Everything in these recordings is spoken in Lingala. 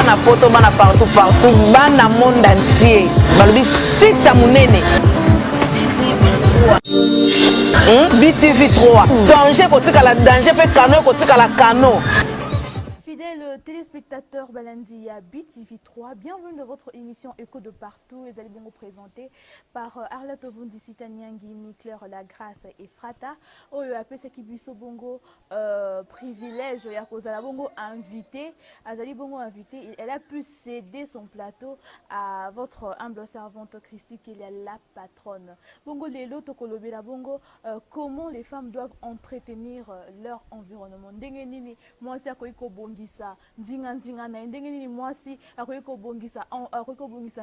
bana poto bana partout bana monde entier balobi site ya munene BTV 3 danger kotikala danger pe kano kotikala kano. Fidèles téléspectateurs Balandia BTV 3, bienvenue dans votre émission Écho de partout. Et allez vous présenter par Arlette Ovundi Sitaniangi, Mikler, La Grâce et Frata. Oh, appelé ce qui biso bongo privilège, ya kozala bongo invité. Azali bongo invité, elle a pu céder son plateau à votre humble servante Christy qui est la patronne. Bongo lelo tokolobela bongo comment les femmes doivent entretenir leur environnement. Ndengenini moi c'est akoiko bongisa nzinga na ndengenini moi si akoiko bongisa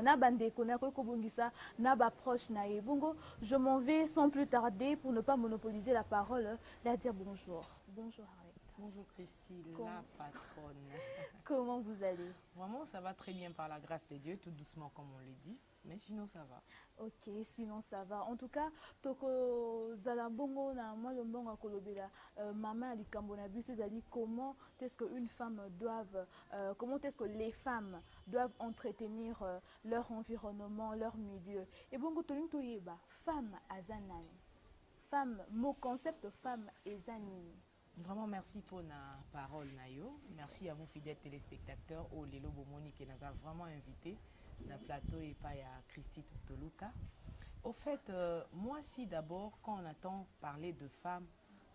na bandeko na akoiko bongisa na ba proche na ye. Bongo je m'en vais sans plus tarder pour ne pas monopoliser la parole, la dire bonjour. Bonjour Arlette. Bonjour Priscille, la patronne. Comment vous allez? Vraiment, ça va très bien par la grâce de Dieu, tout doucement comme on le dit, mais sinon ça va. Ok, sinon ça va. En tout cas, toko zala bongo na moi le bongo kolobela maman likambo na biso zali comment est-ce que une femme doivent comment est-ce que les femmes doivent entretenir leur environnement, leur milieu. Et bongo tolim toyeba femme azanani. Femme, mon concept femme ezanini. Vraiment, merci pour la parole, Nayo. Merci à vous, fidèles téléspectateurs. Oh, Lelo Bomoni qui nous a vraiment invités dans le plateau et pas à Christy Toluka. Au fait, moi, si d'abord, quand on entend parler de femme,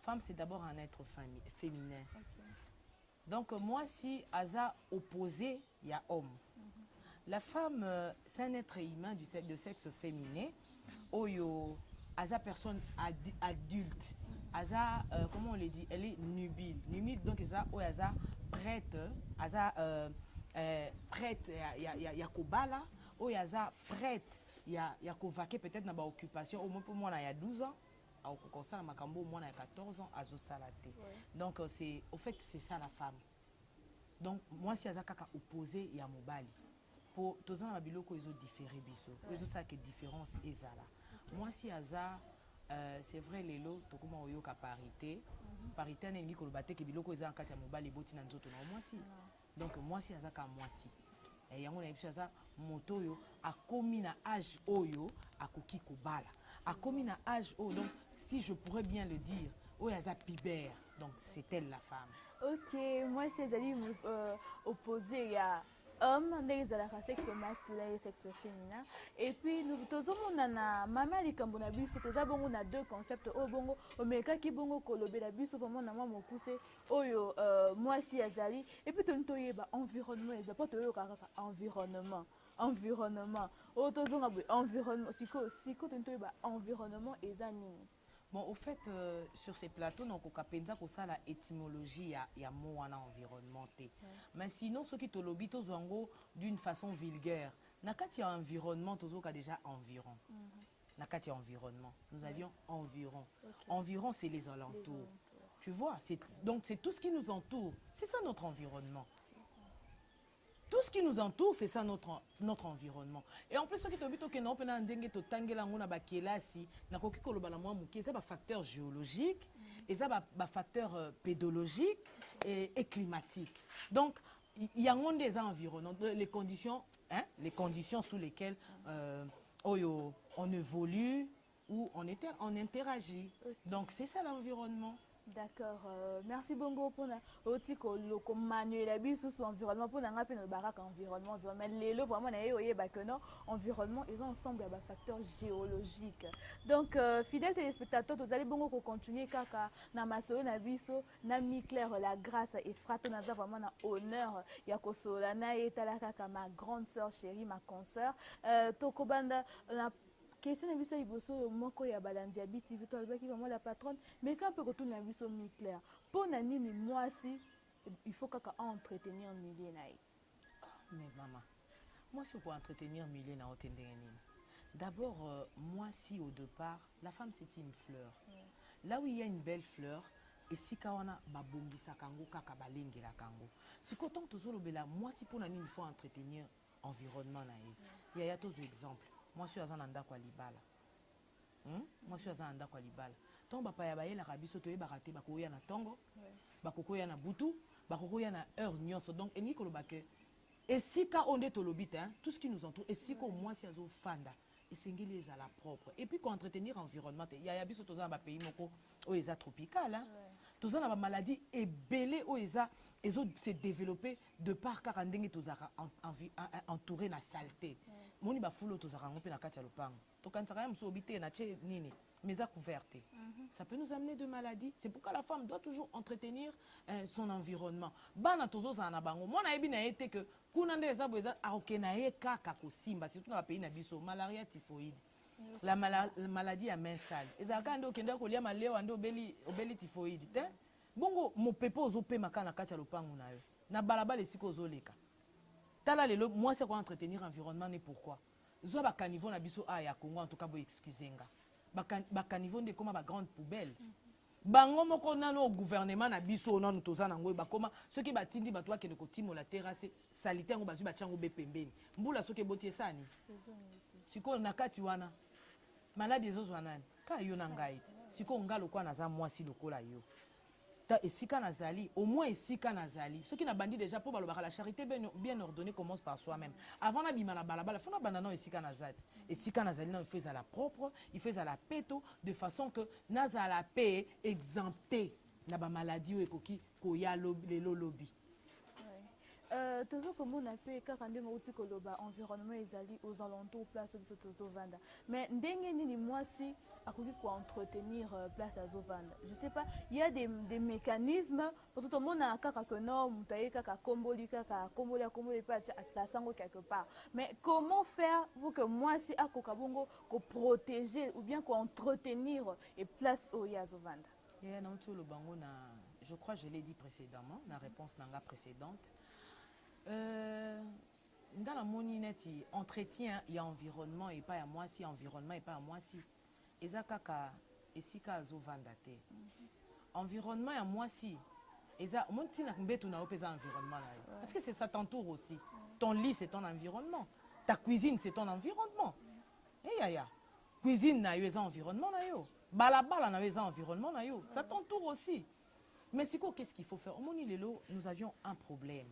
femme, c'est d'abord un être féminin. Okay. Donc, moi, si Aza opposé, il y a homme. La femme, c'est un être humain de sexe féminin. Oyo, Aza personne adulte. Aza, comment on le dit, elle est nubile. Nubile, donc, Aza prête, Aza prête, il y a Kobala, Aza prête, il y a Kovaké peut-être dans l'occupation, au moins pour moi, il y a 12 ans, au Kokosa, Makambo, moi, il y a 14 ans, Azo Salaté. Donc, au fait, c'est ça la femme. Donc, moi, si Aza Kaka opposé, il y a Mobali. Pour tous les gens, ils ont différé, ils ont ça qui est différence, et ça là. Moi, si Aza, c'est vrai les lots tokuma oyo ka parité parité na ngi kolobate ke biloko eza nkati ya mobali boti na nzoto na moi si donc moi si azaka moi si et yango na biso aza moto oyo akomi na âge oyo akoki kobala akomi na âge oyo donc si je pourrais bien le dire oyo aza pibère donc c'est elle la femme. Ok, moi si ezali opposé à homme, les à sexe masculin et sexe féminin. Et puis nous avons na maman likambo na biso, nous avons deux concepts au bongo, omeka ki bongo kolobe la biso vraiment na mo poussé oyo moi si azali et puis tout toyeba environnement, ils pas toyo kaka environnement. Environnement. O tozonga environnement, siko tout toyeba environnement ezanini. Bon, au fait, sur ces plateaux, on a ça la étymologie, il y a mot en environnement. Mais sinon, ceux qui te lobby, d'une façon vulgaire, nakati environnement, tous déjà environ. Nakati environnement. Nous avions environ. Environ, c'est les alentours. Tu vois, donc c'est tout ce qui nous entoure. C'est ça notre environnement. Tout ce qui nous entoure, c'est ça notre environnement. Et en plus, ce qui est obligé de c'est un facteur géologique, et ça un facteur pédologique et climatique. Donc, il y a des environnements, les conditions sous lesquelles on évolue ou on interagit. Donc, c'est ça l'environnement. D'accord, merci bongo pour le manuel l'habitude sur l'environnement pour n'en rappeler le baraque environnement mais les lots vraiment environnement ils ont ensemble des facteurs géologiques. Donc fidèles téléspectateurs, vous allez bongo continuer kaka na maso na biso na Mikler La Grâce et Frato na vraiment na honneur ya kosola na etala kaka ma grande sœur chérie, ma consoeur tokobanda na question de biso liboso moko ya Balandia BTV to albaki vraiment la patronne mais quand peut retourner na biso Mikler pour na nini moi si il faut kaka entretenir milieu na. Mais maman, moi si pour entretenir milieu na otendeni. D'abord moi si au départ la femme c'est une fleur. Là où il y a une belle fleur et si kawana babongisa kango kaka balengela kango. Si koton tozolo bela moi si pour na nini il faut entretenir environnement na ye. Il y a tous exemples. Moi, je suis à Nanda Kwalibala. Moi, je suis à Nanda Kwalibala. Tant que papa la rabi soto baraté bakoya na tongo, bakoya na butu, bakoya na heure nyonso. Donc, eni kolo bake Et si quand on est au lobby, tout ce qui nous entoure, et si qu'on moi si azo fanda, et singeli est à la propre. Et puis qu'on entretenir l'environnement, il y a biso tous dans pays moko où ils tropical hein. Tous dans maladie et belé où ils ont se développé de par karandenge tous entouré na saleté. Moni ba fulo tous ngopé na kati ya lopango. To quand ça mso obité na che nini mais à couverte. Ça peut nous amener de maladies. C'est pourquoi la femme doit toujours entretenir son environnement. Bana tozo za na bango. Moi na yebi na été que kunande eza boza akena ye kaka ko simba surtout na pays na biso malaria typhoïde. La maladie à main sale. Ezaka ndo kenda ko lia maleo ando obeli typhoïde, te? Bongo mo pepo ozope makana kati ya lopango na yo. Na balabala esiko ozoleka. Tala lelo moi c'est quoi entretenir environnement ne pourquoi. Zo ba caniveau na biso a ya Congo en tout cas bo excusenga. Ba caniveau de comme ba grande poubelle. Bango moko nano gouvernement na biso nano toza nango ba koma ceux ba tindi ba toi ke ko timo la terrasse salite ngo bazu ba chango be pembeni. Mbula soki botie sani. Siko na kati wana. Maladi ezozo nani? Ka yo na ngai. Siko ngalo kwa na za mwasi lokola yo. Ta esika nazali, au moins esika nazali. Ceux qui n'a bandi déjà pour la charité bien ordonnée commence par soi-même. Avant na bima na balabala, faut na banana esika nazali. Esika nazali il fait à la propre, il fait à la péto de façon que naza la paix exempté na ba maladie ou ekoki ko ya lelo lobby. Toujours comme on a pu quand on environnement ezali aux alentours place de Zovanda. Mais ndenge ni moi si à quoi entretenir place à Zovanda. Je sais pas, il y a des mécanismes parce que tout le monde a kaka que non, mutaye kaka komboli pas à sango quelque part. Mais comment faire pour que moi si à kokabongo ko protéger ou bien ko entretenir et place au Yazovanda? Il y a le bango na je crois que je l'ai dit précédemment, la réponse nanga précédente. Dans la monineti entretien il y a environnement et pas à moi si environnement et pas à moi si ezakaka esika azovanda te environnement à moi si eza montina mbeto na opeza environnement là parce que c'est ça t'entoure aussi ton lit c'est ton environnement ta cuisine c'est ton environnement et ya cuisine na yo eza environnement na yo balabala na yo eza environnement na yo ça t'entoure aussi mais c'est quoi qu'est-ce qu'il faut faire au moni lelo nous avions un problème.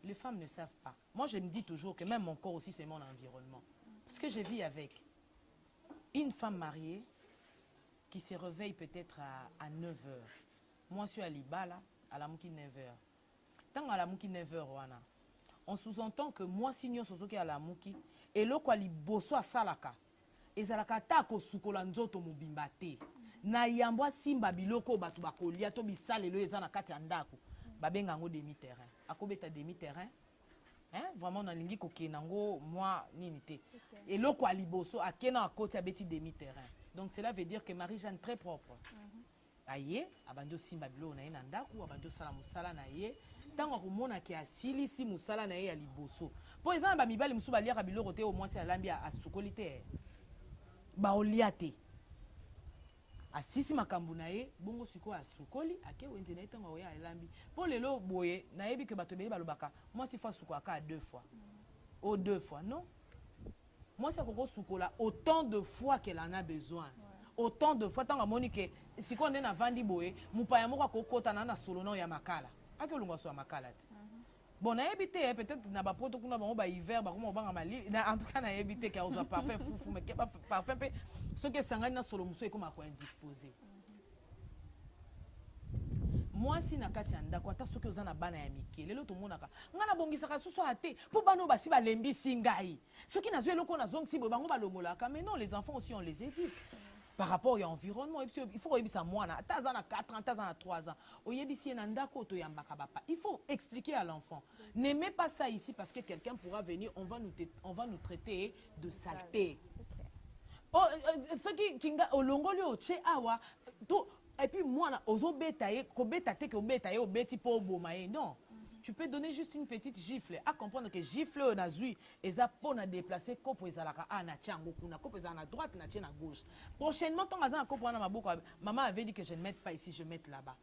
Les femmes ne savent pas. Moi, je me dis toujours que même mon corps aussi, c'est mon environnement. Parce que je vis avec une femme mariée qui se réveille peut-être à 9h. Moi, je suis à Libala, à la mouki 9h. Tant à la mouki 9h, on sous-entend que moi, si nous sommes à la mouki, et l'eau quoi li bosso à salaka, et zalaka tako sukola nzoto mubimbate. Na yambwa simba biloko batu bakolia to bisale lo ezana kati andako. Babenga ngo demi-terrain. Akobeta demi-terrain. Hein? Vraiment, on a lingi kokenango, moi, ninité. Et le quoi liboso, a kena à côté, a beti demi-terrain. Donc, cela veut dire que Marie-Jeanne très propre. Aye, abando simba bilo na ye nandaku, abando sala musala na ye. Tango kumona ki asili si musala na ye ya liboso. Po exemple, ba mibali musu ba liaka bilo rote au moins c'est alambi a sukolite. Ba oliate. Asisi makambu na ye bongo siko ya sukoli ake wenze na etango ya elambi po lelo boye na yebi ke bato beli balobaka moi si fois suko aka 2 fois ou 2 fois non moi c'est koko sukola autant de fois qu'elle en a besoin autant de fois tanga monique siko nde na vandi boye mupaya moko akokota na solo na ya makala ake olungwa so ya makala ti bon na yebi te peut-être na ba poto kuna bango ba hiver ba kuma banga mali en tout cas na yebi te ka ozo parfait fou mais ke ba parfait pe ce que sangani na solo muso ekoma ko indisposé. Moi si na kati anda ko ata soki ozana bana ya mike lelo to monaka ngana bongisaka susu ate po bano basi ba lembi singai soki na zwe loko na zongi si bango ba longolaka mais non les enfants aussi on les éduque par rapport à l'environnement il faut yebisa mwana ata za na 4 ans ata za na 3 ans oyebisi na ndako to yambaka bapa il faut expliquer à l'enfant n'aimez pas ça ici parce que quelqu'un pourra venir on va nous traiter de saleté. Oh, ce qui olongoli oche awa to et puis moi ozo betaye ko betate ko betaye obeti po bomaye non tu peux donner juste une petite gifle à comprendre que gifle na zui eza po na déplacer kopo ezalaka na chango kuna kopo ezana droite na tient à gauche prochainement ton azana kopo na maboko maman avait dit que je ne mette pas ici je mette là-bas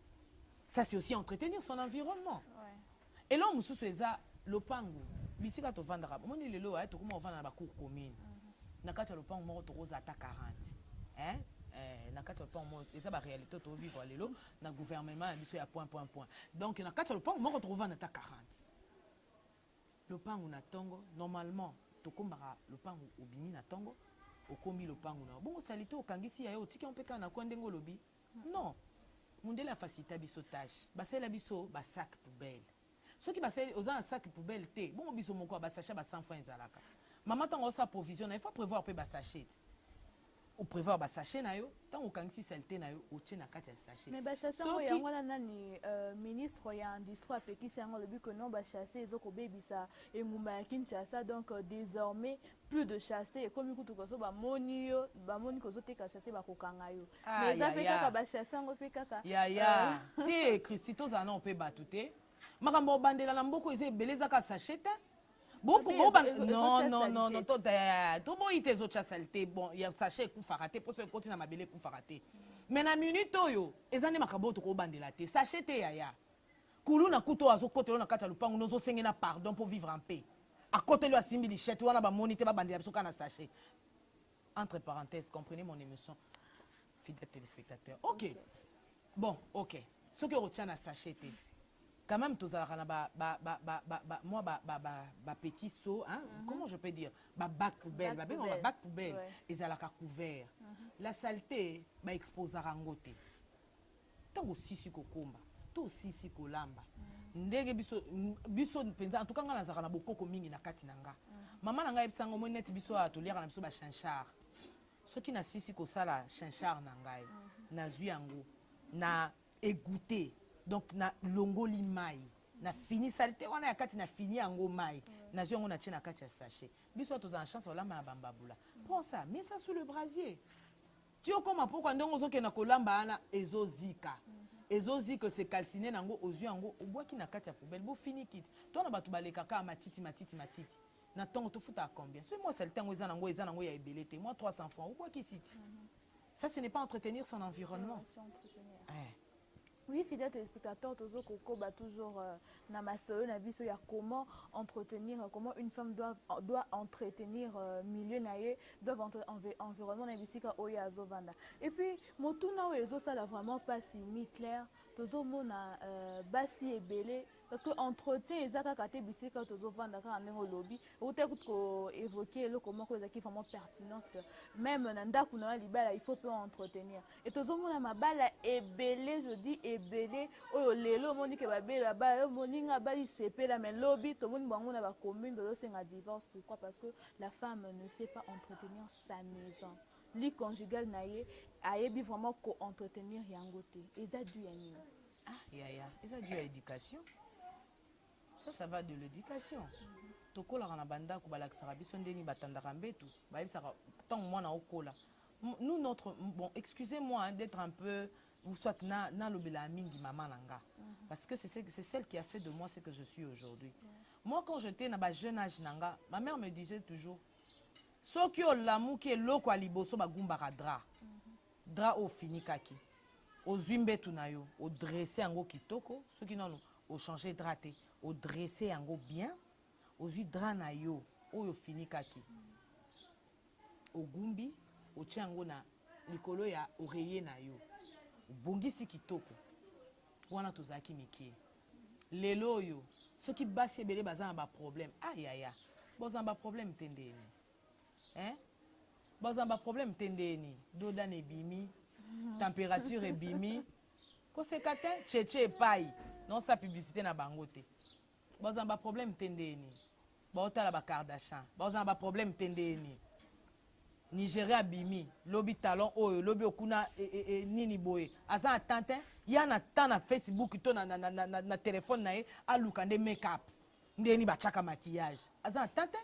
ça c'est aussi entretenir son environnement et là mususu eza lopango bisika to vandaka moni lelo ay to kuma vanda na ba cour commune na kati ya lopango moko tokoza ata 40 hein na kati ya lopango moko eza ba réalité to vivre lelo na gouvernement biso ya point donc na kati ya lopango moko tokovanda ata 40 lopango na tongo normalement tokombaka lopango obimi na tongo okombi lopango na bongo salite okangisi ya yo otiki mpeka na kwa ndengo lobi non mundela facilita biso tâche basela biso ba sac poubelle soki baseli oza na sac poubelle te bongo biso moko ba sachet ba 100 francs ezalaka mama tango sa provision il faut prévoir pe ba sachet au prévoir ba sachet na yo tango kangisi salite na yo otie na kati ya sachet mais ba chasser ngo yango na nani ministre ya industrie apekisi yango le but que non ba chasser ezoko bebisa engumba ya Kinshasa donc désormais plus de chasser et comme ikutu koso ba moni kozo teka chasser ba kokanga yo mais ça pe kaka ba chasser ngo pe kaka ya te Christo za na pe batute makambo bandela na mboko eze beleza ka sachet beaucoup non to boyi te zo chasalte bon ya sachet ku farate pour se continue na mabele ku farate mais na minute oyo ezane makabo to ko bandela te sachet te ya kulu na kuto azo kotelo na kata lupangu nozo sengena pardon pour vivre en paix à côté lo asimbi li chete wana ba monite ba bandela biso kana sachet entre parenthèses comprenez mon émotion fidèle téléspectateur OK bon OK ce que retient na sachet te quand même tous moi petit saut hein comment je peux dire bac poubelle bac poubelle ils à la couvert la saleté exposera ngote tango sisi kokomba to sisi kolamba ndenge biso penza en tout cas ngana zaka na bokoko mingi na kati nanga mama nanga ebisango mo net biso atoliaka na biso ba chanchar soki na sisi ko sala chanchar nangai na zuyango na égoutté donc na longoli mai na fini saleté wana ya kati na fini yango mai na ziongo na tina kati ya sachet biso to za chance olamba na bambabula prends ça mets ça sous le brasier tu okoma pourquoi ndongo zoke na kolamba ana ezozika c'est calciné nango ozu yango obwaki na kati ya poubelle bo fini kit to na batu baleka ka matiti na tongo to futa combien so moi saleté ngo eza nango ya ebelete moi 300 francs ou quoi qui cite ça ce n'est pas entretenir son environnement. Oui, fidèles téléspectateurs, toujours na masolo na biso ya comment entretenir, comment une femme doit entretenir milieu naie, doit environnement na bisika oya azovanda. Et puis motuna oyezo ça vraiment pas si mi clair, toujours mona basi ebele parce que entretien ezaka kate bisika tozovanda ka ndenge lobby, ote ko évoquer le comment ko ezaki vraiment pertinente même na ndaku na libala il faut peu entretenir. Et toujours mona mabala ebele je dis ebele oyo lelo moni ke babela ba moninga bali sepela mais lobby to moni bango na ba commune de senga divorce. Pourquoi? Parce que la femme ne sait pas entretenir sa maison. Li conjugal naie ayebi vraiment ko entretenir yango te. Eza du yani. Eza du éducation. Ça va de l'éducation. Tokola na banda ko balakisaka biso ndeni batandaka mbetu bayebisaka tant mwana okola. Nous notre bon excusez-moi d'être un peu ou soit na lobela mingi maman nanga parce que c'est celle qui a fait de moi ce que je suis aujourd'hui. Moi quand j'étais na ba jeune âge nanga, ma mère me disait toujours soki o lamu ki eloko aliboso bagumbaka dra o fini kaki o zwimbetu na yo o dresser yango kitoko soki non o changer drap o dresser yango bien o zwi dra na yo oyo fini kaki o gumbi o tia yango na likolo ya oreiller na yo bongisi kitoko wana tozaki mikie lelo oyo soki basi ebele baza na ba problème ayaya boza na ba problème tendeni boza na ba problème tendeni doda ne bimi température ebimi koseka te cheche epai non sa publicité na bango te boza na ba problème tendeni baotala ba Kardashian boza na ba problème tendeni Nigeria bimi lobi talon oyo lobi okuna nini boye asa atante ya na tana Facebook to na téléphone na ye aluka nde make-up ndeni bachaka maquillage asa atante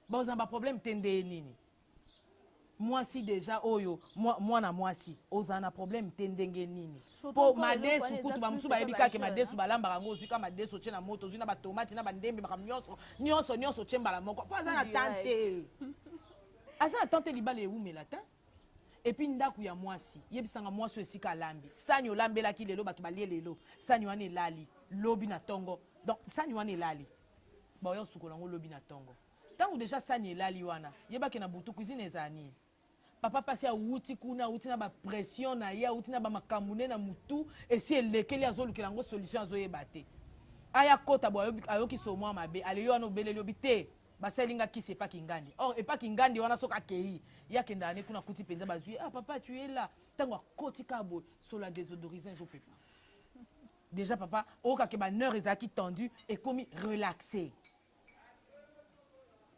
boza ba problème tende nini moi si déjà oyo moi na moi si oza na problème tendenge nini po madesu kutu ba musu ba yebika ke madesu balamba rango zika madesu tshena moto zina ba tomate na ba ndembe ba nyonso tshemba la moko po asa na tante asa atante libala ewume latin et puis ndaku ya mwasi yebisanga mwasi esika lambi sani olambela ki lelo bato balie lelo sani wana elali lobi na tongo donc sani wana elali ba yo sukola ngo lobi na tongo tangu déjà sani elali wana yebaki na butu cuisine ezani papa pasi ya wuti kuna wuti na ba pression na ya wuti na ba makamune na mutu esi elekeli azolukela ngo solution azoyeba te aya kota bo ayoki so mwa mabe ale yo ano beleli obite baselinga kisi pas kingandi or et pas kingandi wana soka kei ya kenda ne kuna kuti penza bazui ah papa tu es là tango koti kabo sur la désodorisant zo pepa déjà papa oka ke ba neur ezaki tendu et komi relaxé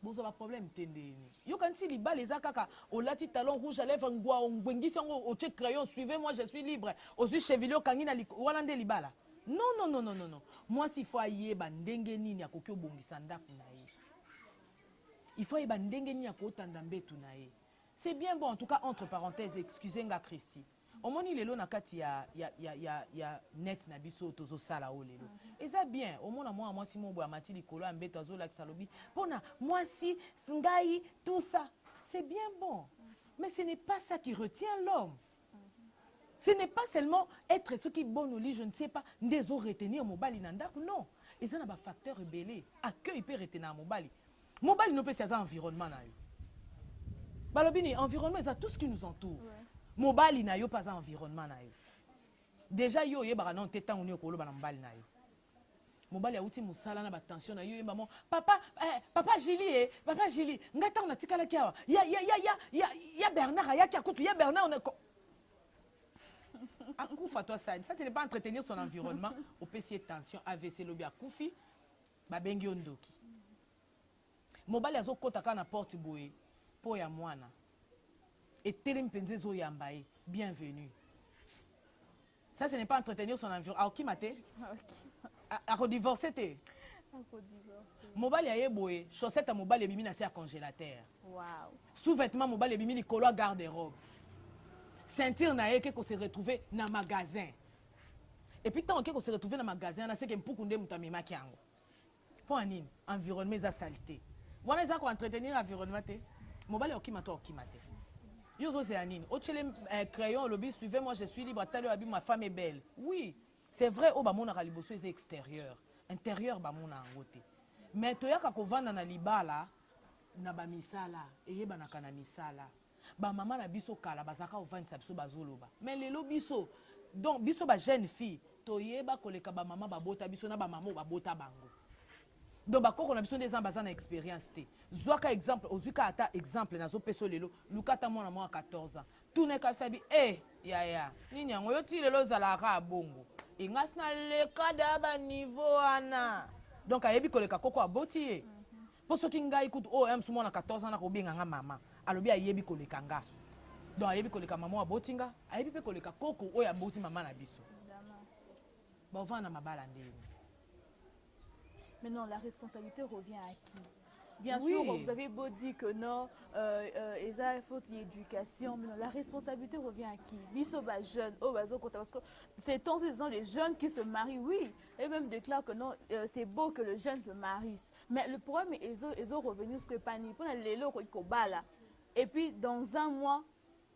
bozo ba problème tende yo kanti libala eza kaka olati talon rouge à lèvres ngwa ngwengisi ngo o check crayon suivez moi je suis libre ozu chevilio kangi na wana nde libala non moi s'il faut ayeba ndenge nini akoki obongisa ndako na ye il faut ayeba ndenge nini akotanda mbetu na ye c'est bien bon en tout cas entre parenthèses excusez nga Christy omoni lelo na kati ya net na biso tozo sala o lelo eza bien omona moi si mo boya mati likolo ya mbeto azolakisa lobi pona moi si ngai tout ça c'est bien bon mais ce n'est pas ça qui retient l'homme. Ce n'est pas seulement être ce qui est bon au lit, je ne sais pas, ndezo retenir mobali nandak, non. Ils ont un facteur rebellé. Accueil peut retenir mobali. Mobali ne peut pas avoir environnement. Balobini, environnement, c'est tout ce qui nous entoure. Mobali n'a pas un environnement. Déjà, yo ye bara non teta on yoko lo bana mobali na yo. Mobali a outi musala na batension na yo maman. Papa Julie, papa Julie, ngata on a tikala kiawa. Ya Bernard ya kia kutu ya Bernard on a Akoufa toi ça ce n'est pas entretenir son environnement au PC tension AVC lobby akoufi babengi ondoki mobali azokota kana porte boye po ya mwana et telempenze zo yambaye bienvenue ça ce n'est pas entretenir son environnement a okimate a redivorcer te mobali aye boye chaussette mobali bimi na se à congélateur wow sous-vêtement mobali bimi likolo garde-robe ceinture na ye que se retrouver na magasin et puis tant que se retrouver na magasin na c'est que mpukunde mutamema kiango pour nini environnement za saleté wana za ko entretenir environnement te mobali okimata yo zo c'est anine o chele crayon lobby suivez moi je suis libre talo abi ma femme est belle oui c'est vrai o ba mona ka liboso est extérieur intérieur ba mona ngote mais to yaka ko vanda na libala na ba misala eyeba na kana misala ba maman na biso kala bazaka ovandisa biso bazoloba mais lelo biso donc biso ba jeune fille toyeba koleka ba maman babota biso na ba maman babota bango donc ba koko na biso des ambassadeurs na expérience te zwaka exemple ozuka ata exemple na zo peso lelo lukata mwana mwa 14 ans tout ne kapsa bi ya nini yango yo ti lelo zalaka bongo ingas na le kada ba niveau ana donc ayebi koleka koko aboti ye pour ceux qui ngai kutu oh em sumona 14 ans na ko benga nga mama alobi ayebi koleka nga donc ayebi koleka mama abotinga ayebi pe koleka koko oya boti mama na biso ba vana mabala ndeni. Maintenant la responsabilité revient à qui? Bien sûr, vous avez beau dire que non, il faut l'éducation, mais non, la responsabilité revient à qui? Bisoba jeune, parce que c'est tant les jeunes qui se marient, oui, et même déclarent que non, c'est beau que le jeune se marie. Mais le problème, ils ont revenu sur le panier, pour les lots et puis dans un mois,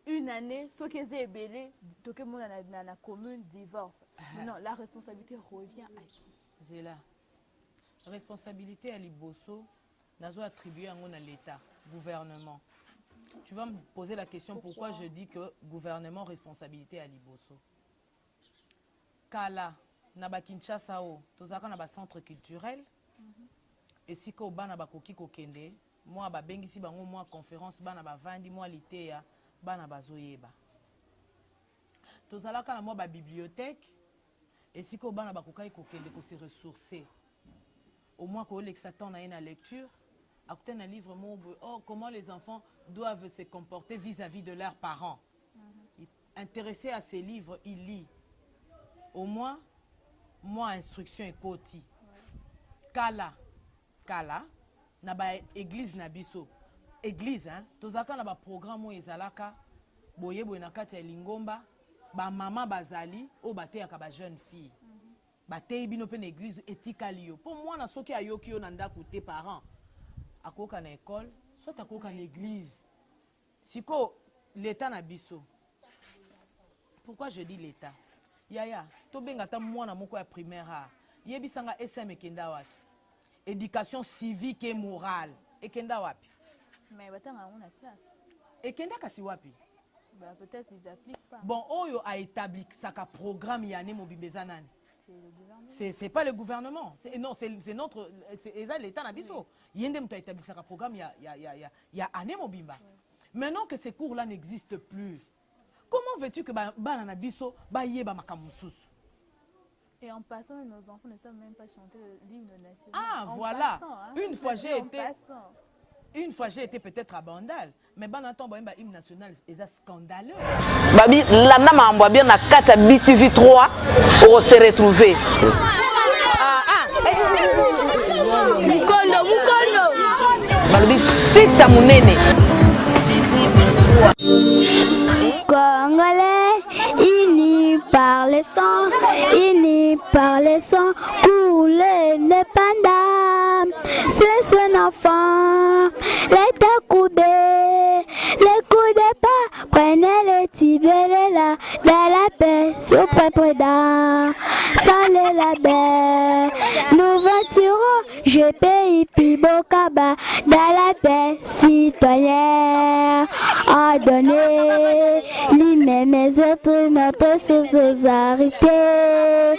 une année, ce qui est belé, tout le monde dans la commune divorce. Mais non, la responsabilité revient à qui? C'est là. Responsabilité à Liboso. Nazo attribué à l'État, gouvernement. Tu vas me poser la question pourquoi je dis que gouvernement, responsabilité à Liboso. Kala, naba Kinshasa o, tozaka naba centre culturel. Et si ko bana ba koki ko kende, moi ba bengisi bango moi conférence bana ba vandi moi litéa, bana ba zoyeba. Tozalaka na moi ba bibliothèque. Et si ko bana ba kokai ko kende ko se ressourcer. Au moins qu'on l'exattend dans une lecture. À côté d'un livre, comment les enfants doivent se comporter vis-à-vis de leurs parents. Intéressé à ces livres, il lit. Au moins, moi, instruction et koti. Kala, na ba église na biso. Église, hein. Tozaka na ba programme ezalaka, boye boye na kati ya lingomba, ba mama bazali, o bate ya ba jeune fille. Batei bino pe na église etikali yo. Pour moi na soki ayoki yo na ndako tes parents. Akoka na école, soit akoka na église. Siko l'état na biso. Pourquoi je dis l'état? Yaya, to benga ta mwana moko ya primaire ha. Yebisanga SM ekenda wapi? Éducation civique et morale. Ekenda wapi? Mais batanga on a classe. Ekenda kasi wapi? Bah peut-être ils appliquent pas. Bon, oyo a établi saka programme yané mobibeza nani? C'est pas le gouvernement. Non, c'est notre... C'est l'État Nabiso. Il y a établi un programme il y a année Mobimba. Maintenant que ces cours-là n'existent plus, comment veux-tu que Bana Nabiso yeba makamusus? Et en passant, nos enfants ne savent même pas chanter l'hymne national. Ah, en voilà. Passant, hein, une fois j'ai été peut-être à Bandal, mais Banaton l'hymne national est scandaleux. Babi, l'ana m'a bien na kata BTV3 pour se retrouver. Mukondo. Babi, c'est ça mon aîné. Congolais, unis par le sang, unis par le sang, pour l'indépendance. C'est son enfant, l'État coudé, les coups de pas, prenez le tibéré là, dans la paix, sur président, salé la baie. Nous voiturons, je paye Pibokaba, dans la paix, citoyen, à donner, les mêmes autres, notre solidarité,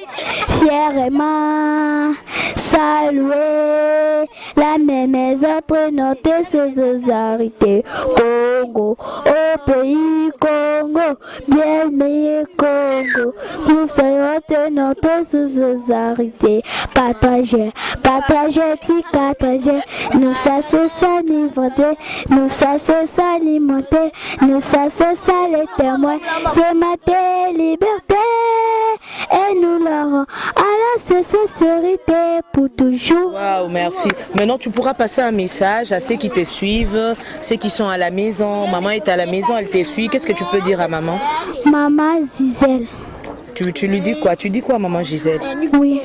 fièrement, saluer, la même autres, notre solidarité, Congo, au pays Congo, bien meilleur Congo, nous serons notre solidarité, partagez, nous ça c'est s'alimenter, nous ça c'est s'alimenter, nous ça c'est ça les témoins, c'est ma liberté, et nous l'aurons à la sincérité pour toujours. Waouh, merci. Maintenant, tu pourras passer un message à ceux qui te suivent, ceux qui sont à la maison. Maman est à la maison, elle te suit. Qu'est-ce que tu peux dire à maman? Maman Gisèle. Tu lui dis quoi? Tu dis quoi à maman Gisèle? Oui.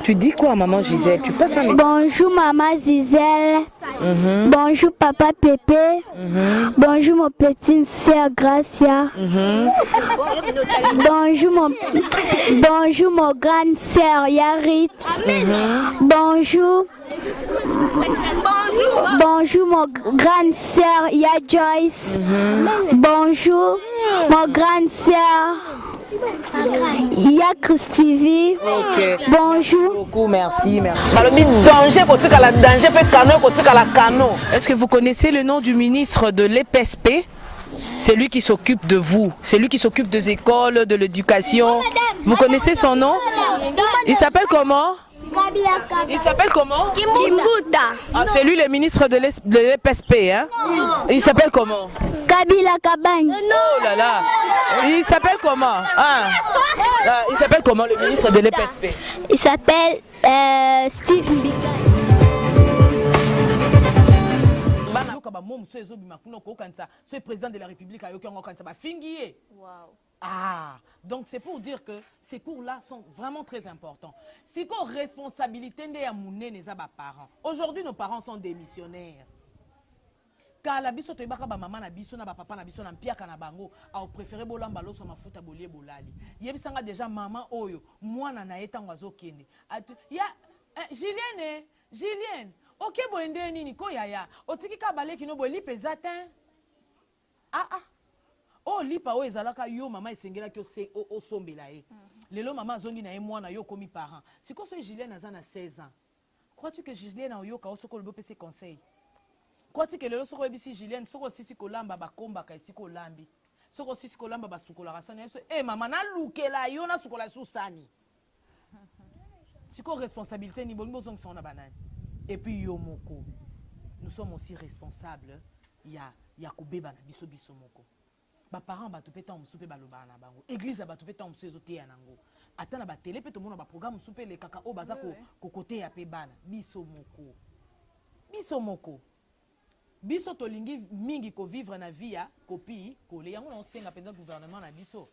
Tu dis quoi à maman Gisèle? Tu passes un message? Bonjour maman Gisèle. Bonjour papa Pépé. Bonjour mon petite sœur Gracia. Bonjour mon grande sœur Yarit. Bonjour mon grande sœur Ya Joyce. Bonjour mon grande sœur Ya Christivi. Ok. Bonjour. Beaucoup, merci. Danger, danger, cano. Est-ce que vous connaissez le nom du ministre de l'EPSP? C'est lui qui s'occupe de vous. C'est lui qui s'occupe des écoles, de l'éducation. Vous connaissez son nom? Il s'appelle comment? Il s'appelle comment? Kimbuta. Ah, c'est lui le ministre de l'EPSP, hein? Il s'appelle comment? Kabila Kabagne. Oh là là! Il s'appelle comment? Ah. Il s'appelle comment le ministre de l'EPSP? Il s'appelle Steve Mbika. Ce président de la République a eu Ah, donc c'est pour dire que ces cours-là sont vraiment très importants. C'est qu'on responsabilité des parents. Aujourd'hui, nos parents sont démissionnaires. Car la biso toyebaka ba maman na biso na ba papa na biso na mpiaka na bango a préféré bolamba loso mafuta bolie bolali. Yebisanga déjà maman oyo mwana na etango azokende. Ya Julienne, OK boende nini ko yaya. Otiki ka baleki no boli pezatin. Oh lipa o ezalaka yo mama esengela ki o sombela e. Lelo mama zongi na e mwana yo komi parent. Siko so Julienne azana 16 ans. Crois-tu que Julienne a yoka osoko lobo pese conseil? Crois-tu que lelo soko ebisi Julienne soko sisi kolamba ba komba ka siko lambi. Soko sisi kolamba ba sukola rasana yeso mama na lukela yo na sukola susani. Siko responsabilité ni bongo zongi sona banane. Et puis yo moko. Nous sommes aussi responsables ya kobeba na biso moko. Ba parents ba topeta on soupe baloba na bango. Église ba topeta on sezo te ya nango. Atana ba télé pe to mona ba programme soupe le kaka o baza ko côté ya pe bana. Biso moko. Biso tolingi mingi ko vivre na vie ya copie ko le yango on senga pendant gouvernement na biso.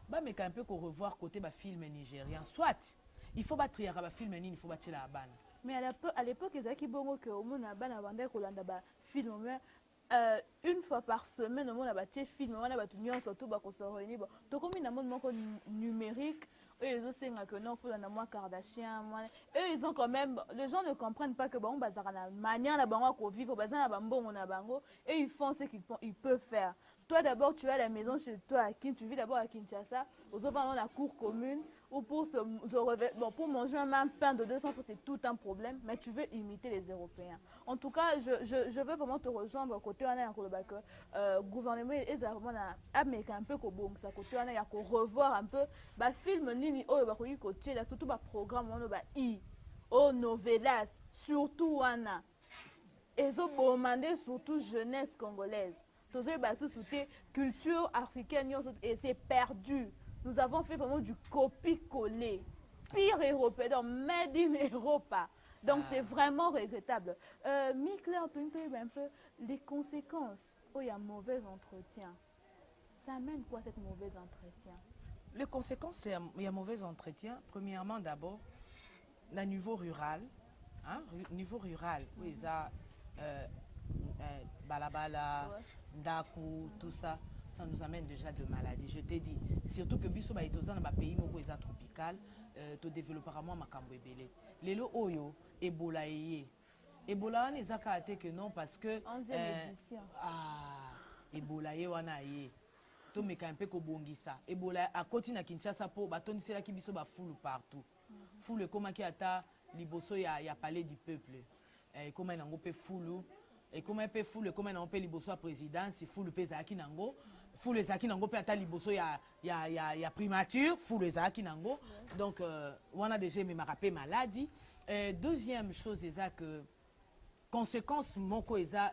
Ba meka un peu ko revoir côté ba film nigérien. Soit il faut battre ya ba film nini il faut battre la bana. Mais à l'époque ils aki bongo que au mona bana banda ko landa ba film mais une fois par semaine, on a battu film, on a battu surtout qu'on se réunit. Donc comme il y a un monde numérique, eux ils ont dit que non, faut dans moi Kardashian. Eux ils ont quand même, les gens ne comprennent pas que bon bazar la manière la bango qu'on vit, bazar la bango on a bango, et ils font ce qu'ils peuvent faire. Toi d'abord tu es à la maison chez toi à tu vis d'abord à Kinshasa, aux autres dans la cour commune, ou pour, pour manger un pain de 200 francs, c'est tout un problème, mais tu veux imiter les Européens. En tout cas, je veux vraiment te rejoindre côté le gouvernement est vraiment un peu comme ça, côté il y a revoir un peu film nini côté là surtout programme novelas surtout wana et so demander surtout jeunesse congolaise. Tous les culture africaine et c'est perdu. Nous avons fait vraiment du copie-coller. Pire européen, donc made in Europa. Donc c'est vraiment regrettable. Mi-clair, un peu les conséquences. Oh, il y a mauvais entretien. Ça amène quoi cette mauvais entretien? Les conséquences, il y a mauvais entretien. Premièrement, d'abord, au niveau rural. Hein, niveau rural, oui, ça, balabala, ndaku, tout ça. Ça nous amène déjà de maladies. Je t'ai dit, surtout que biso ba etoza na ba pays moko eza tropical, to développera moi makambo ebele. Lelo oyo Ebola eye. Ebola wana ezaka ate que non parce que 11e édition. Ebola ye wana ye. To meka un peu ko bongisa. Ebola akoti na Kinshasa po batondisela ki biso ba foule partout. Foule koma ki ata liboso ya palais du peuple. Koma nango pe foule. Et comment peut fouler comment on peut liboso à présidence foule pe zaki nango foule zaki nango pe ata liboso ya primature foule zaki nango donc on a déjà me rappelé maladie. Deuxième chose c'est que conséquence moko eza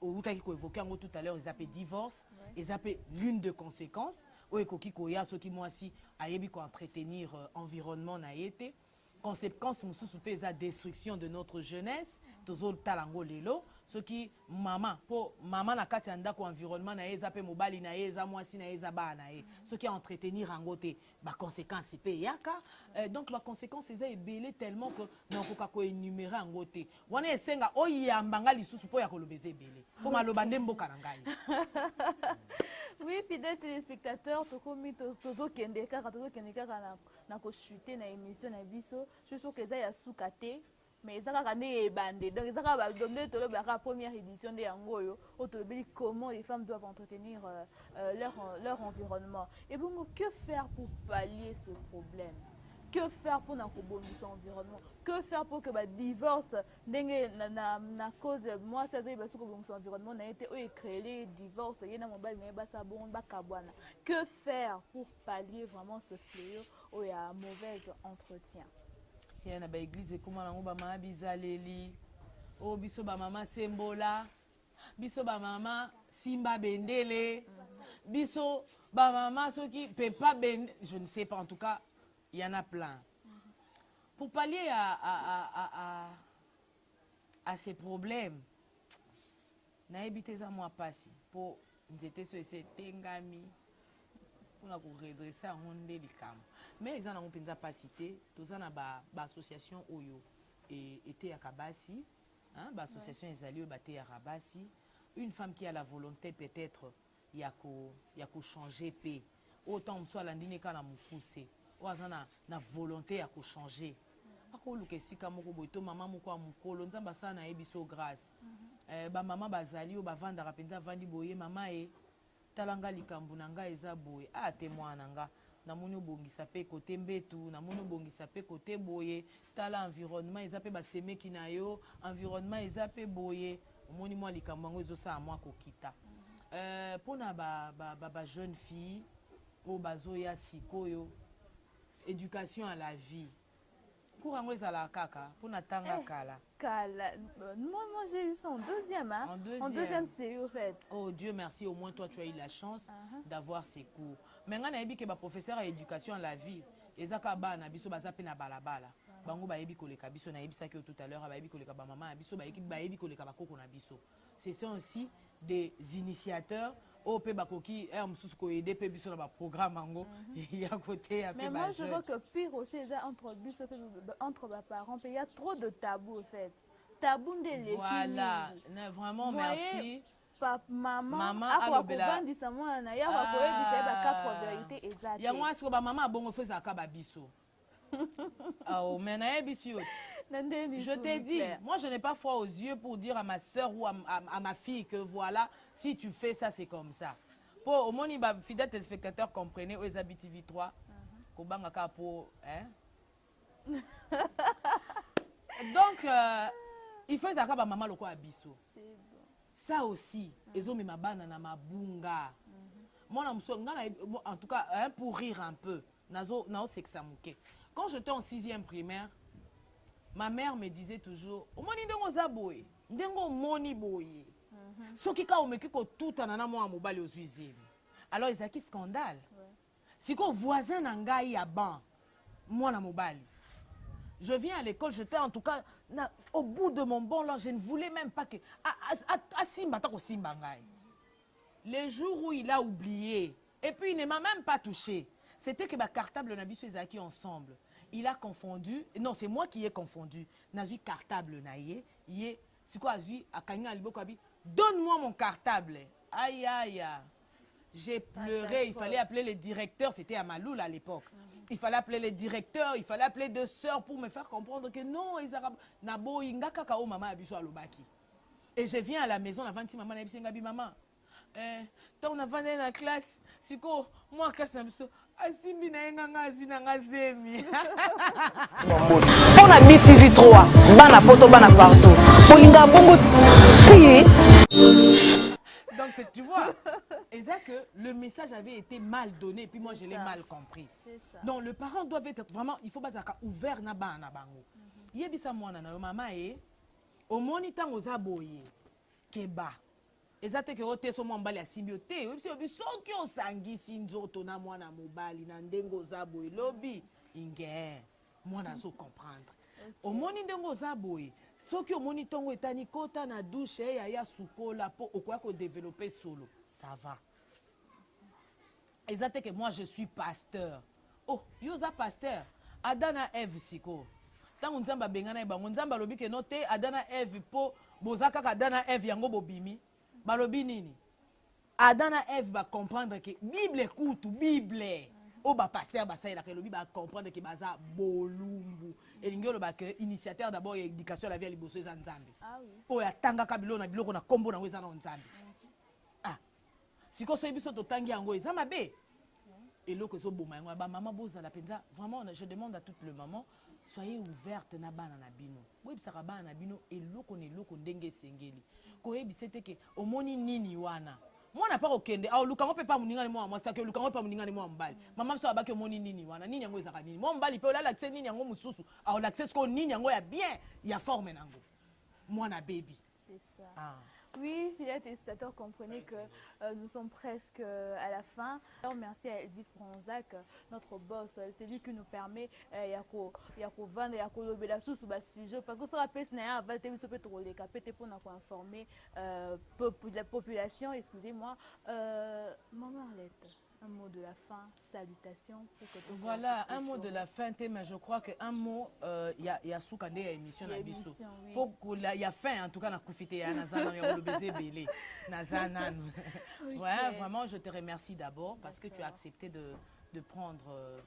outaki ko évoquer ngo tout à l'heure ils appellent divorce ils appellent l'une de conséquences o ekoki ko ya soki mwasi ayebi ko entretenir environnement na yete. Conséquence mususu pe eza destruction de notre jeunesse tozo talango lelo soki maman na kati ya ndako environnement na ye eza pe mobali na ye eza mwasi na ye eza bana na ye soki entretenir yango te ba conséquence pe yaka donc ba conséquence eza ebele tellement que nakoka ko énumérer yango te wana esenga oyamba lisusu po ya kolobeza ebele po maloba nde mboka na ngai. Oui, fidèles téléspectateurs, tozo kende kaka na ko chuter na émission na biso. Je suis sûr que ça ya soukate mais ça ka ne bandé. Donc ça va donner la première édition de Yangoyo où tu comment les femmes doivent entretenir leur environnement. Et bon, que faire pour pallier ce problème? Que faire pour n'akobongi son environnement? Que faire pour que divorce na cause moi ça c'est parce que son environnement n'a été créé divorce y a mobile mais ça bon bakabwana. Que faire pour pallier vraiment ce fléau où il y a mauvais entretien? Il y a na ba église comment na ba mama bizaleli o biso ba mama sembola biso ba mama simba bendele biso ba mama soki pepa ben je ne sais pas en tout cas. Il y en a plein. Pour pallier à ces problèmes, naebite za moi passi pour nous étions sur ces tengami pour nous redresser en honte likam. Mais ils en ont pas capacité. Tous en a ba association oyo et était à Kabasi, hein, ba association ezali obaté à Rabasi. Une femme qui a la volonté peut-être il y a qu'au changer paix. Autant soit landine kana mukuse. Ouazana na volonté à changer. Akoluka sika moko boito mama moko amukolo nzamba sana ebiso grâce. Ba mama bazali o bavanda rapenza vandi boye mama talanga likambu nanga eza boye a témoin nanga na moni obongisa pe côté mbetu na moni obongisa pe côté boye tala environnement eza pe ba semeki na yo environnement eza pe boye omoni moi likambu ngo ezo sa moi kokita. Pona ba jeune fille o bazoya sikoyo éducation à la vie. Pour en la kaka, pour n'attendre kala. Moi j'ai eu ça en deuxième, hein? En deuxième c'est au fait. Oh Dieu merci, au moins toi tu as eu la chance d'avoir ces cours. Maintenant na yebi ke ba professeur à éducation à la vie, ezaka bana biso bazape na balabala. Bango ba yebi koleka biso na yebi ça que tout à l'heure ba yebi koleka ba maman biso ba yebi koleka ba koko na biso. Ce sont aussi des initiateurs au pe bakoki msusu ko aider pe biso na ba programme ango ya côté ya pe ba. Mais moi je vois que pire aussi entre biso entre les parents, il y a trop de tabous en fait. Tabou de l'équipe. Voilà, vraiment merci. Maman akobandi sa mwana ya bakoyebisa ba quatre vérités exactes. Ya moi so ba maman bongo feza ka ba biso. Oh mais na yebiso. Je t'ai dit, moi je n'ai pas foi aux yeux pour dire à ma soeur ou à ma fille que voilà, si tu fais ça, c'est comme ça. Pour au moins, fidèles téléspectateurs, comprenez, aux Habit TV3, kobanga kapo, hein? Donc, il faut que ba maman loko abiso. Ça aussi, ils ont mis ma banane na mabunga. Moi, en tout cas, hein, pour rire un peu, quand j'étais en 6e primaire, ma mère me disait toujours, Omoni ndengo zaboye, ndengo moni boye. Ce qui a omeki ko tout anana mo amobali aux usines. Alors ils a qui scandale. Si ko voisin nangai ya ban, moi na mobali. Je viens à l'école, j'étais en tout cas au bout de mon bon là, je ne voulais même pas que Simba ta ko Simba ngai. Les jours où il a oublié et puis il ne m'a même pas touché. C'était que ma cartable nabiso ezaki ensemble. Il a confondu, non, c'est moi qui ai confondu. Nazu cartable naie, yé, c'est quoi azu akanya liboko abi, donne-moi mon cartable. Aïe aïe. J'ai pleuré, il fallait appeler le directeur, c'était à Maloul à l'époque. Il fallait appeler le directeur, il fallait appeler 2 sœurs pour me faire comprendre que non, les Arabes nabo inga kakao maman abiso alobaki. Et je viens à la maison la 26 maman abiso ngabi maman. Tant on a vendu dans la classe, c'est quoi moi qu'est-ce que Asimbi na yenga ngazi na ngazemi. On a BTV3, bana poto bana partout. Polinga bongo ti. Donc tu vois, et ça que le message avait été mal donné et puis moi je l'ai mal compris. Donc le parent doit être vraiment, il faut pas ouvert na bana bango. Yebisa mwana na maman au moniteur aux aboyés keba. Ezate ke ote so mwambali ya simbiote obi soki osangisi nzoto na mwana mobali na ndengo zabo lobi inge mwana so comprendre omoni ndengo zabo soki omoni tongo etani kota na douche ya sukola po okoya ko développer solo ça va. Ezate que moi je suis pasteur. Oh yoza pasteur Adana Eve siko tango nzamba bengana bango nzamba lobi ke note Adana Eve po bozaka ka Adana Eve yango bobimi. Balobi nini Adana Eve va comprendre que Bible écoute Bible o ba pasteur ba saïla que lobi va comprendre que baza bolumbu et l'ingelo ba que initiateur d'abord éducation à la vie à liboso za nzambe o ya tanga kabilo na biloko na kombo na weza na nzambe siko so biso to tangi yango eza mabe et loko zo boma yango ba maman boza la penza vraiment je demande à toutes les mamans soyez ouvertes na bana na bino webisaka bana na bino eloko ne loko ndenge sengeli ko ebisete ke omoni nini wana mwana pa okende a lukango pe pa muninga ni mwa mwasa ke lukango pa muninga ni mwa mbali mama so abaki omoni nini wana nini yango ezaka nini mwa mbali pe olala accès nini yango mususu a l'accès ko nini yango ya bien ya forme nango mwana baby c'est ça. Oui, fidèles téléspectateurs, comprenez que nous sommes presque à la fin. Alors, merci à Elvis Bronzac, notre boss. C'est lui qui nous permet de vendre et de sous ce sujet. Parce que ça rappelle que ça pour informer la population. Excusez-moi. Maman Arlette, un mot de la fin, salutations. Voilà, un mot de la fin, mais je crois qu'un mot, il y a soukande à émission à Bissou. Il y a fin, en tout cas, dans Koufité, à Nazanan, il y a le baiser belé. Nazanan. Ouais, vraiment, je te remercie d'abord parce que tu as accepté de prendre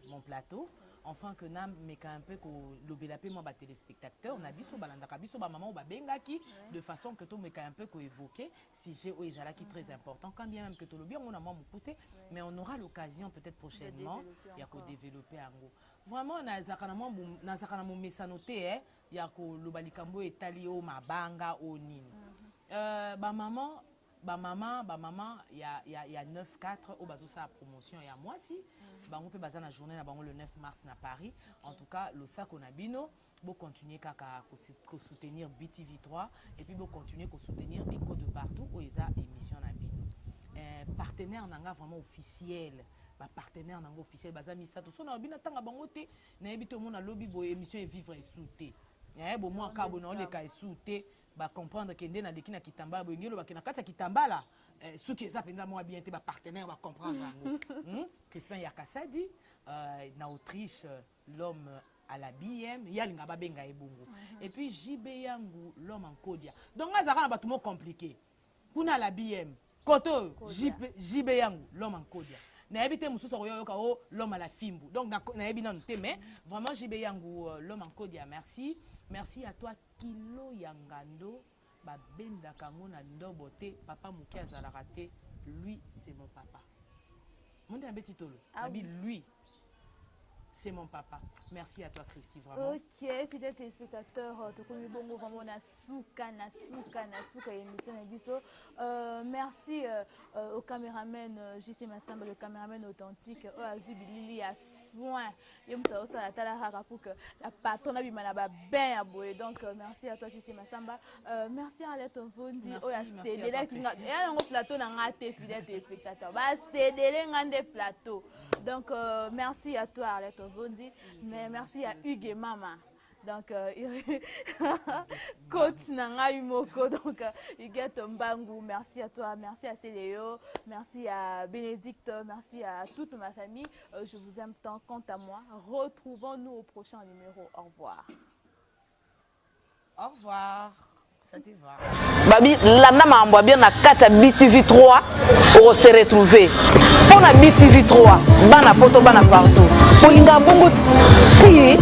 mon plateau. Enfin que nam meka un peu que l'obélapé moi ba téléspectateur na biso balandaka biso ba maman ba bengaki de façon que to meka un peu ko évoquer si j'ai o ezala qui très important quand bien même que to lobi on a moi poussé mais on aura l'occasion peut-être prochainement il y a ko développer ango vraiment na zakana mo mesanoté il y a ko lobalikambo etali o mabanga o nini ba maman il y a 9-4 au bazo sa promotion il y a moi si bango pe baza na journée na bango le 9 mars na Paris en tout cas le sac on a bino bo continuer kaka ko soutenir BTV3 et puis bo continuer ko soutenir Écho de partout où ils a émission na bino partenaire nanga vraiment officiel ba partenaire nanga officiel baza misato so na bina tanga bango te na ebito mona lobby bo émission et vivre et souté bo moi kabo na le ka souté ba comprendre que ndena dekina kitambala bo ngelo ba kina kata kitambala ce qui est ça penza moi bien te ba partenaire va comprendre Crispin Yakasadi na Autriche l'homme à la BM yalinga ba benga ebungu et puis JB Yangu l'homme en Kodia donc ngazaka na batumo compliqué kuna la BM koto JB Yangu l'homme en Kodia na ebité mususu yoyoka o l'homme à la fimbu donc na ebi non te mais vraiment JB Yangu l'homme en Kodia merci à toi Kilo Yangando ba benda kango na ndobote papa muki azalaka te lui c'est mon papa monde na betitolo abi lui c'est mon papa. Merci à toi, Christy, vraiment. Ok, fidèles téléspectateurs, Tokomi Bongo, vraiment, na souka, émission Nabiso. Merci au caméraman JC Massamba, le caméraman authentique, Azu Bilili, à soin. Yom Taosa, la Talahara, pour que la patronne abimana ba bien aboué. Donc, merci à toi, JC Massamba. Merci à Arlette Vondi. C'est délai qui a un plateau dans la fidèles téléspectateurs. C'est délai dans des plateaux. Donc, merci à toi, Arlette Vondi. Mais merci à Hugues et Mama. Donc, coach Nanga Umoko, donc, Huguette Mbangu, merci à toi, merci à Céléo, merci à Bénédicte, merci à toute ma famille. Je vous aime tant. Quant à moi, retrouvons-nous au prochain numéro. Au revoir. Au revoir. Ça te va. Babi, l'ana m'a bien na 4 BTV3, on se retrouver. On a BTV3, bana poto, bana partout. Polinga bongo ti.